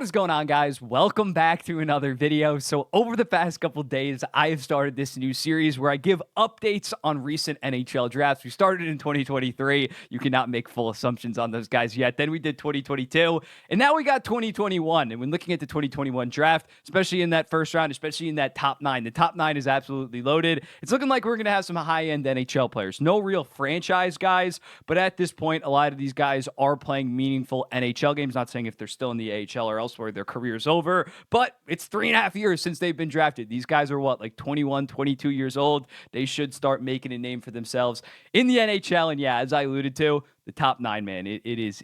What is going on, guys? Welcome back to another video. So over the past couple days, I have started this new series where I give updates on recent NHL drafts. We started in 2023. You cannot make full assumptions on those guys yet. Then we did 2022, and now we got 2021. And when looking at the 2021 draft, especially in that first round, especially in that top nine, the top nine is absolutely loaded. It's looking like we're going to have some high-end NHL players. No real franchise guys, but at this point, a lot of these guys are playing meaningful NHL games. Not saying if they're still in the AHL or elsewhere, their career's over, but it's 3.5 years since they've been drafted. These guys are like 21, 22 years old. They should start making a name for themselves in the NHL. And yeah, as I alluded to, the top nine, man, it is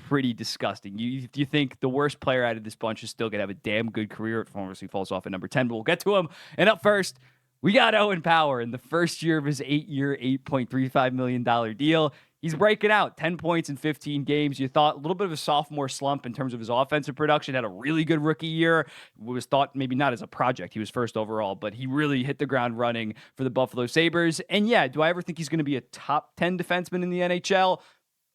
pretty disgusting. You think the worst player out of this bunch is still going to have a damn good career. It obviously falls off at number 10, but we'll get to him. And up first, we got Owen Power in the first year of his 8-year, $8.35 million deal. He's breaking out 10 points in 15 games. You thought a little bit of a sophomore slump in terms of his offensive production. Had a really good rookie year. Was thought maybe not as a project. He was first overall, but he really hit the ground running for the Buffalo Sabres. And yeah, do I ever think he's going to be a top 10 defenseman in the NHL?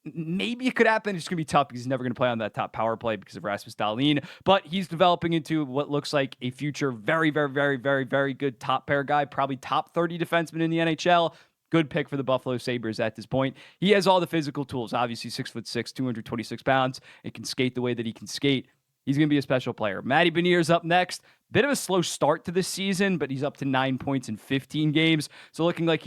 Maybe it could happen. It's going to be tough because he's never going to play on that top power play because of Rasmus Dahlin. But he's developing into what looks like a future very, very, very, very, very good top pair guy. Probably top 30 defenseman in the NHL. Good pick for the Buffalo Sabres at this point. He has all the physical tools. Obviously, 6'6", 226 pounds. It can skate the way that he can skate. He's going to be a special player. Matty Beniers up next. Bit of a slow start to this season, but he's up to 9 points in 15 games. So looking like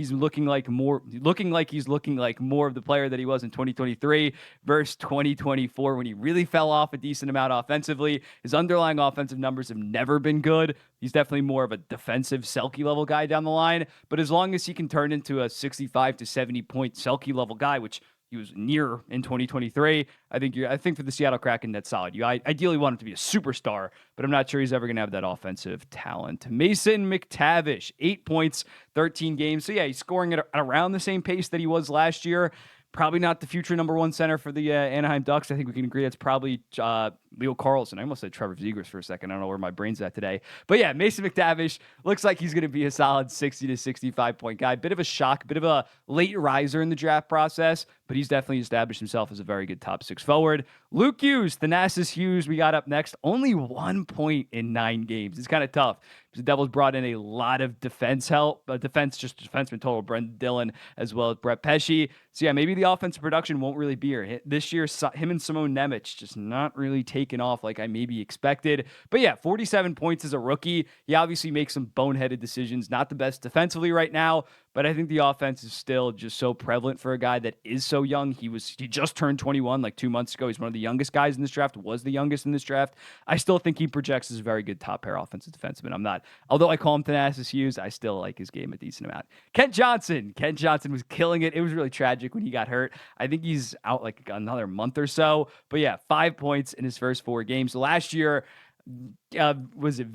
more of the player that he was in 2023 versus 2024 when he really fell off a decent amount offensively. His underlying offensive numbers have never been good. He's definitely more of a defensive Selke level guy down the line. But as long as he can turn into a 65 to 70 point Selke level guy, which he was near in 2023. I think for the Seattle Kraken, that's solid. You ideally want him to be a superstar, but I'm not sure he's ever going to have that offensive talent. Mason McTavish, 8 points, 13 games. So yeah, he's scoring at around the same pace that he was last year. Probably not the future number one center for the Anaheim Ducks. I think we can agree that's probably Leo Carlson. I almost said Trevor Zegras for a second. I don't know where my brain's at today. But yeah, Mason McTavish looks like he's going to be a solid 60 to 65 point guy. Bit of a shock, bit of a late riser in the draft process, but he's definitely established himself as a very good top six forward. Luke Hughes, Thanasis Hughes, we got up next. Only 1 point in 9 games. It's kind of tough. The Devils brought in a lot of defense help, defenseman total, Brendan Dillon, as well as Brett Pesce. So yeah, maybe the offensive production won't really be here. This year, him and Simone Nemec just not really taken off like I maybe expected. But yeah, 47 points as a rookie. He obviously makes some boneheaded decisions. Not the best defensively right now, but I think the offense is still just so prevalent for a guy that is so young. He just turned 21 like 2 months ago. He's one of the youngest guys in this draft, was the youngest in this draft. I still think he projects as a very good top pair offensive defenseman. Although I call him Thanasis Hughes, I still like his game a decent amount. Kent Johnson was killing it. It was really tragic when he got hurt. I think he's out like another month or so. But yeah, 5 points in his first 4 games. Last year, was it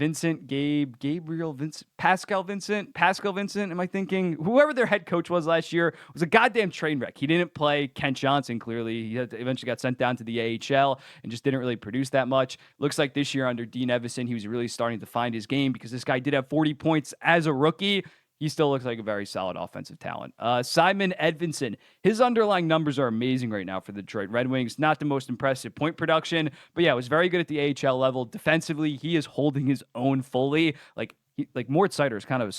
Pascal Vincent? Am I thinking? Whoever their head coach was last year was a goddamn train wreck. He didn't play. Kent Johnson, clearly, he eventually got sent down to the AHL and just didn't really produce that much. Looks like this year under Dean Evison, he was really starting to find his game because this guy did have 40 points as a rookie. He still looks like a very solid offensive talent. Simon Edvinsson, his underlying numbers are amazing right now for the Detroit Red Wings. Not the most impressive point production, but yeah, was very good at the AHL level. Defensively, he is holding his own fully. Like Mort Seider is kind of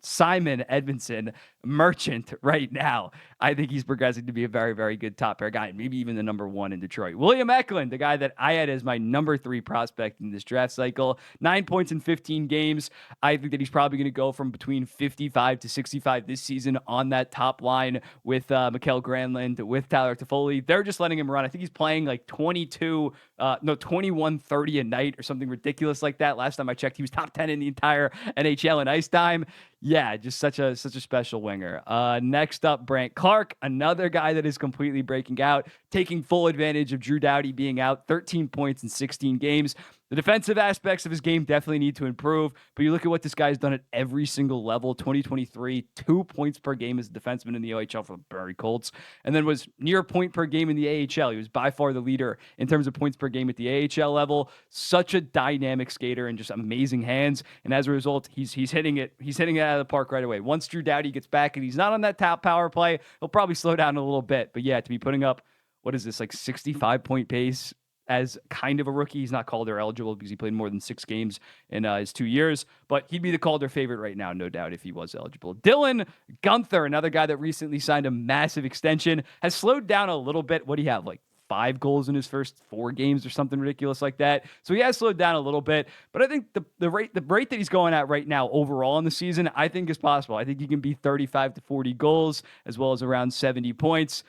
Simon Edvinsson merchant right now. I think he's progressing to be a very, very good top pair guy, maybe even the number 1 in Detroit. William Eklund, the guy that I had as my number 3 prospect in this draft cycle, 9 points in 15 games. I think that he's probably going to go from between 55 to 65 this season on that top line with Mikael Granlund, with Tyler Toffoli. They're just letting him run. I think he's playing like 21-30 a night or something ridiculous like that. Last time I checked, he was top 10 in the entire NHL in ice time. Yeah, just such a special winger. Next up, Brandt Clarke, another guy that is completely breaking out, taking full advantage of Drew Doughty being out, 13 points in 16 games. The defensive aspects of his game definitely need to improve, but you look at what this guy's done at every single level. 2023, 2 points per game as a defenseman in the OHL for the Bury Colts, and then was near a point per game in the AHL. He was by far the leader in terms of points per game at the AHL level. Such a dynamic skater and just amazing hands, and as a result, he's hitting it out of the park right away. Once Drew Doughty gets back and he's not on that top power play, he'll probably slow down a little bit, but yeah, to be putting up, what is this, like 65 point pace as kind of a rookie. He's not Calder eligible because he played more than 6 games in his 2 years, but he'd be the Calder favorite right now, no doubt, if he was eligible. Dylan Gunther, another guy that recently signed a massive extension, has slowed down a little bit. What do you have, like 5 goals in his first 4 games or something ridiculous like that? So he has slowed down a little bit, but I think the rate that he's going at right now overall in the season, I think is possible. I think he can be 35 to 40 goals as well as around 70 points.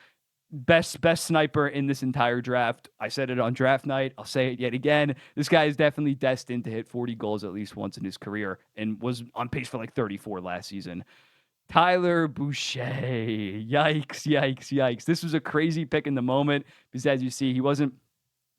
Best sniper in this entire draft. I said it on draft night. I'll say it yet again. This guy is definitely destined to hit 40 goals at least once in his career and was on pace for like 34 last season. Tyler Boucher. Yikes. This was a crazy pick in the moment because, as you see, he wasn't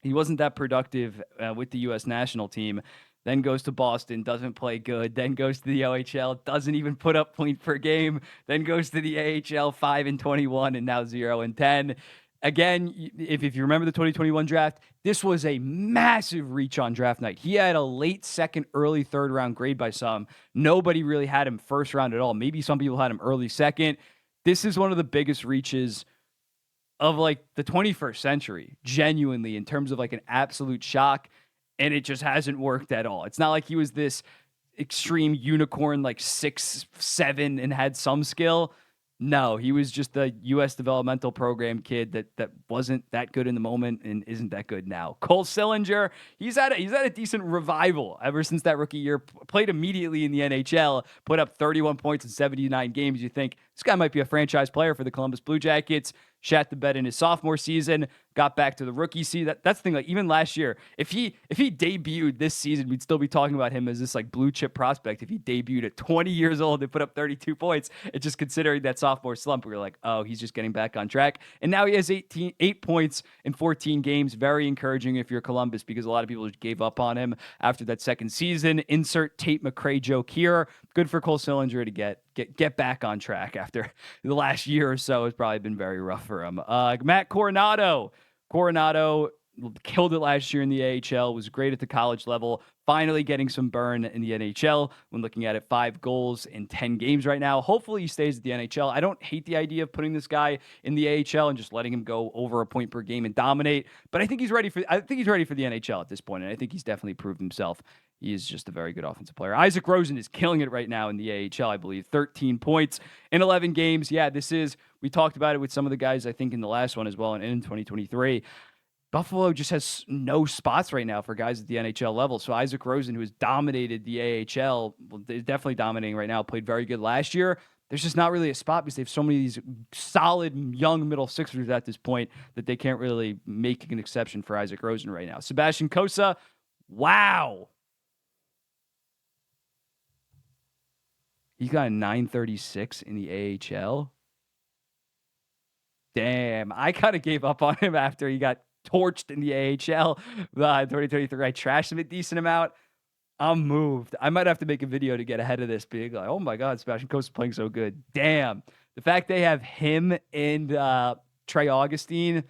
that productive with the U.S. national team. Then goes to Boston, doesn't play good. Then goes to the OHL, doesn't even put up point per game. Then goes to the AHL, 5-21, and now 0-10. Again, if you remember the 2021 draft, this was a massive reach on draft night. He had a late second, early third round grade by some. Nobody really had him first round at all. Maybe some people had him early second. This is one of the biggest reaches of like the 21st century, genuinely, in terms of like an absolute shock. And it just hasn't worked at all. It's not like he was this extreme unicorn, like 6'7", and had some skill. No, he was just a U.S. developmental program kid that wasn't that good in the moment and isn't that good now. Cole Sillinger, he's had a decent revival ever since that rookie year. Played immediately in the NHL, put up 31 points in 79 games. You think this guy might be a franchise player for the Columbus Blue Jackets. Shat the bed in his sophomore season, got back to the rookie season. That's the thing. Like even last year, if he debuted this season, we'd still be talking about him as this like blue chip prospect. If he debuted at 20 years old and put up 32 points, it's just considering that sophomore slump, we were like, oh, he's just getting back on track. And now he has 8 points in 14 games. Very encouraging if you're Columbus, because a lot of people just gave up on him after that second season. Insert Tate McRae joke here. Good for Cole Sillinger to get back on track after the last year or so. It's probably been very rough for him. Matt Coronado killed it last year in the AHL, was great at the college level, finally getting some burn in the NHL when looking at it. 5 goals in 10 games right now. Hopefully he stays at the NHL. I don't hate the idea of putting this guy in the AHL and just letting him go over a point per game and dominate, but I think he's ready for the NHL at this point, and I think he's definitely proved himself. He is just a very good offensive player. Isaac Rosen is killing it right now in the AHL, I believe. 13 points in 11 games. Yeah, we talked about it with some of the guys, I think, in the last one as well, and in 2023. Buffalo just has no spots right now for guys at the NHL level. So Isaac Rosen, who has dominated the AHL, is definitely dominating right now, played very good last year. There's just not really a spot because they have so many of these solid young middle sixers at this point that they can't really make an exception for Isaac Rosen right now. Sebastian Cossa, wow. He's got a 936 in the AHL. Damn, I kind of gave up on him after he got torched in the AHL. 2023, I trashed him a decent amount. I'm moved. I might have to make a video to get ahead of this, being like, oh my God, Sebastian Cossa is playing so good. Damn. The fact they have him and Trey Augustine,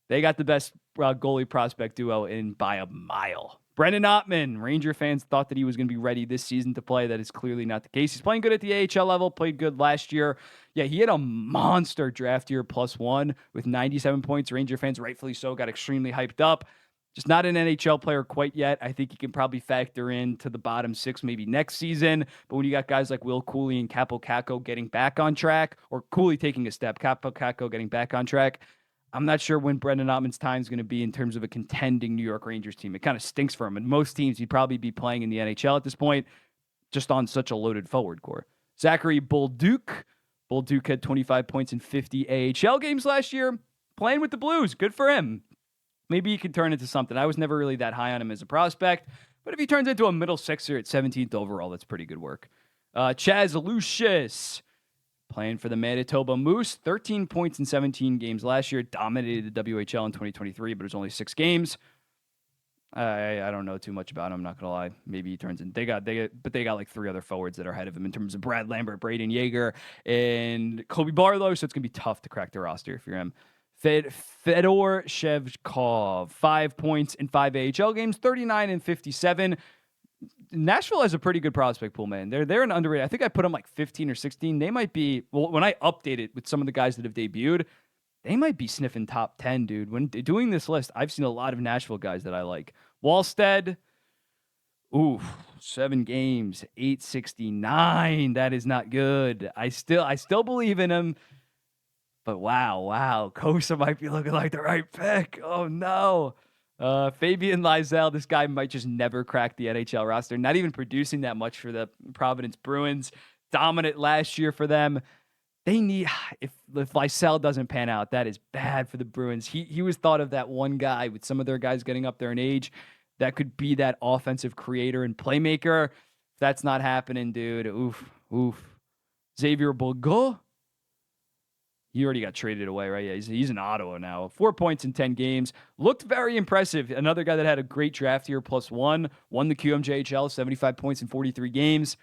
they got the best goalie prospect duo in by a mile. Brendan Othmann, Ranger fans thought that he was going to be ready this season to play. That is clearly not the case. He's playing good at the AHL level, played good last year. Yeah, he had a monster draft year +1 with 97 points. Ranger fans, rightfully so, got extremely hyped up. Just not an NHL player quite yet. I think he can probably factor into the bottom 6 maybe next season. But when you got guys like Will Cooley and Capo Caco getting back on track, or Cooley taking a step, Capo Caco getting back on track, I'm not sure when Brendan Othmann's time is going to be in terms of a contending New York Rangers team. It kind of stinks for him. And most teams, he'd probably be playing in the NHL at this point, just on such a loaded forward core. Zachary Bolduc. Bolduc had 25 points in 50 AHL games last year, playing with the Blues. Good for him. Maybe he could turn into something. I was never really that high on him as a prospect, but if he turns into a middle sixer at 17th overall, that's pretty good work. Chaz Lucius, playing for the Manitoba Moose, 13 points in 17 games last year, dominated the WHL in 2023, but it was only 6 games. I don't know too much about him, I'm not going to lie. Maybe he turns in. They got like 3 other forwards that are ahead of him in terms of Brad Lambert, Braden Yeager, and Kobe Barlow, so it's going to be tough to crack the roster if you're him. Fedor Shevchkov, 5 points in 5 AHL games, 39 and 57. Nashville has a pretty good prospect pool, man. They're an underrated. I think I put them like 15 or 16. They might be, well, when I update it with some of the guys that have debuted, they might be sniffing top 10, dude. When doing this list, I've seen a lot of Nashville guys that I like. Wallstedt, ooh, 7 games, 869. That is not good. I still believe in him. But wow, Kosa might be looking like the right pick. Oh no. Fabian Lysell, this guy might just never crack the NHL roster. Not even producing that much for the Providence Bruins. Dominant last year for them. They need if Lysell doesn't pan out, that is bad for the Bruins. He was thought of that one guy with some of their guys getting up there in age that could be that offensive creator and playmaker. If that's not happening, dude. Oof. Xavier Bourgault. He already got traded away, right? Yeah, he's in Ottawa now. 4 points in 10 games. Looked very impressive. Another guy that had a great draft year, +1. Won the QMJHL, 75 points in 43 games.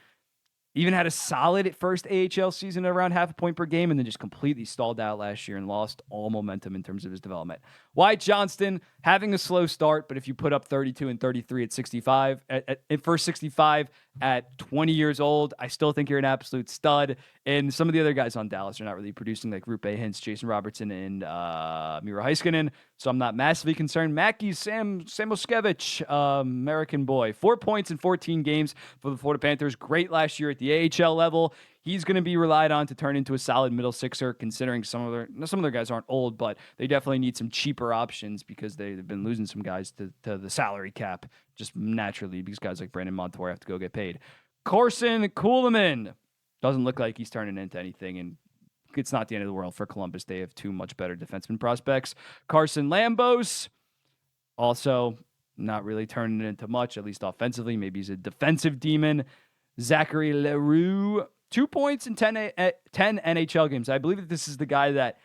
Even had a solid first AHL season at around half a point per game, and then just completely stalled out last year and lost all momentum in terms of his development. Wyatt Johnston having a slow start, but if you put up 32 and 33 at 65, at first 65 at 20 years old, I still think you're an absolute stud. And some of the other guys on Dallas are not really producing, like Rupe Hintz, Jason Robertson, and Miro Heiskanen. So I'm not massively concerned. Mackie Samoskevich, American boy, 4 points in 14 games for the Florida Panthers. Great last year at the AHL level. He's going to be relied on to turn into a solid middle sixer, considering some of their guys aren't old, but they definitely need some cheaper options because they've been losing some guys to the salary cap just naturally because guys like Brandon Montour have to go get paid. Carson Kuhlman doesn't look like he's turning into anything, and it's not the end of the world for Columbus. They have 2 much better defenseman prospects. Carson Lambos, also not really turning it into much, at least offensively. Maybe he's a defensive demon. Zachary Leroux, 2 points in 10 NHL games. I believe that this is the guy that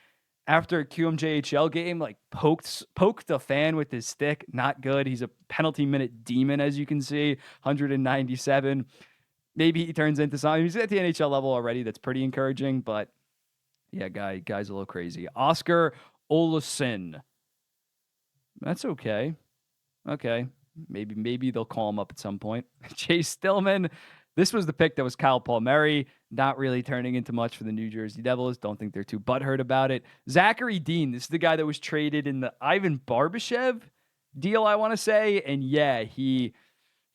after a QMJHL game, like poked a fan with his stick. Not good. He's a penalty minute demon, as you can see, 197. Maybe he turns into something. He's at the NHL level already. That's pretty encouraging, but yeah, guy's a little crazy. Oscar Olsson. That's okay. Okay. Maybe they'll call him up at some point. Chase Stillman. This was the pick that was Kyle Palmieri. Not really turning into much for the New Jersey Devils. Don't think they're too butthurt about it. Zachary Dean. This is the guy that was traded in the Ivan Barbashev deal, I want to say. And yeah, he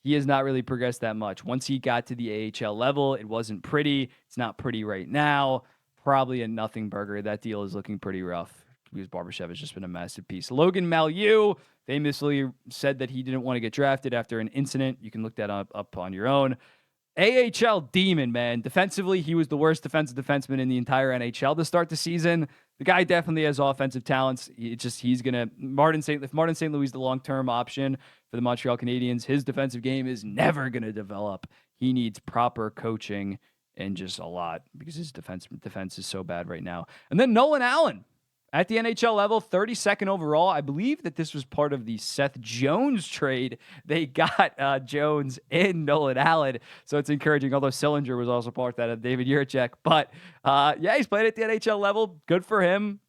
has not really progressed that much. Once he got to the AHL level, it wasn't pretty. It's not pretty right now. Probably a nothing burger. That deal is looking pretty rough because Barbashev has just been a massive piece. Logan Mailloux famously said that he didn't want to get drafted after an incident. You can look that up on your own. AHL demon, man. Defensively, he was the worst defensive defenseman in the entire NHL to start the season. The guy definitely has offensive talents. He's going to if Martin St. Louis is the long-term option for the Montreal Canadiens, his defensive game is never going to develop. He needs proper coaching and just a lot because his defense is so bad right now. And then Nolan Allen at the NHL level, 32nd overall. I believe that this was part of the Seth Jones trade. They got Jones and Nolan Allen, so it's encouraging, although Sillinger was also part of that of David Jiricek. But yeah, he's played at the NHL level. Good for him.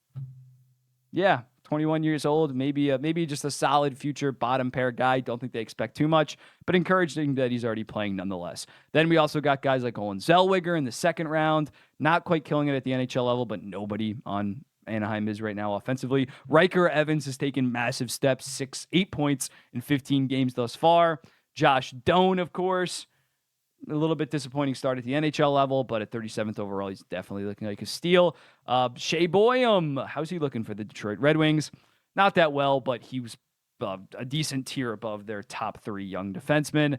Yeah, 21 years old, maybe just a solid future bottom pair guy. Don't think they expect too much, but encouraging that he's already playing nonetheless. Then we also got guys like Owen Zellweger in the second round. Not quite killing it at the NHL level, but nobody on Anaheim is right now offensively. Riker Evans has taken massive steps, 8 points in 15 games thus far. Josh Doan, of course, a little bit disappointing start at the NHL level, but at 37th overall, he's definitely looking like a steal. Shea Boyum, how's he looking for the Detroit Red Wings? Not that well, but he was a decent tier above their top 3 young defensemen.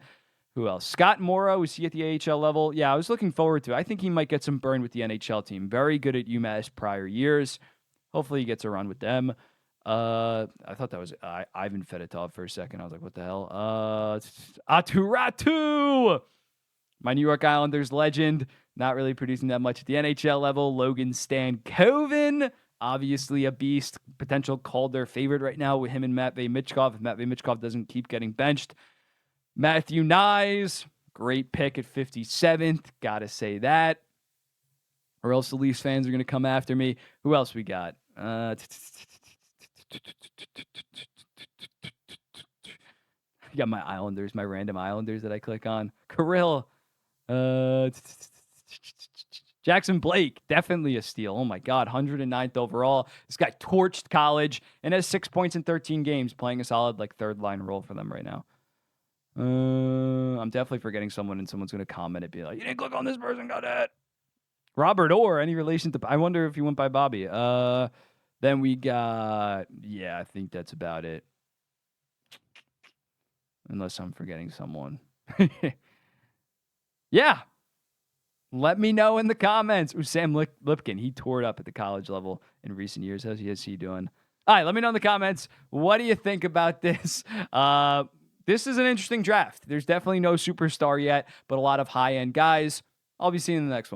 Who else? Scott Morrow, is he at the AHL level? Yeah, I was looking forward to it. I think he might get some burn with the NHL team. Very good at UMass prior years. Hopefully he gets a run with them. I thought that was Ivan Fedotov for a second. I was like, what the hell? Aturatu! My New York Islanders legend. Not really producing that much at the NHL level. Logan Stankoven. Obviously a beast. Potential Calder favorite right now with him and Matvei Michkov. If Matvei Michkov doesn't keep getting benched. Matthew Nyes. Great pick at 57th. Gotta say that. Or else the Leafs fans are going to come after me. Who else we got? I got my Islanders, my random Islanders that I click on. Kirill. Jackson Blake, definitely a steal. Oh my God, 109th overall. This guy torched college and has 6 points in 13 games, playing a solid like third line role for them right now. I'm definitely forgetting someone, and someone's going to comment it, be like, you didn't click on this person, got it. Robert Orr, any relation to, I wonder if he went by Bobby. Then we got, I think that's about it. Unless I'm forgetting someone. Yeah. Let me know in the comments. Ooh, Sam Lipkin, he tore it up at the college level in recent years. How's he doing? All right, let me know in the comments. What do you think about this? This is an interesting draft. There's definitely no superstar yet, but a lot of high-end guys. I'll be seeing you in the next one.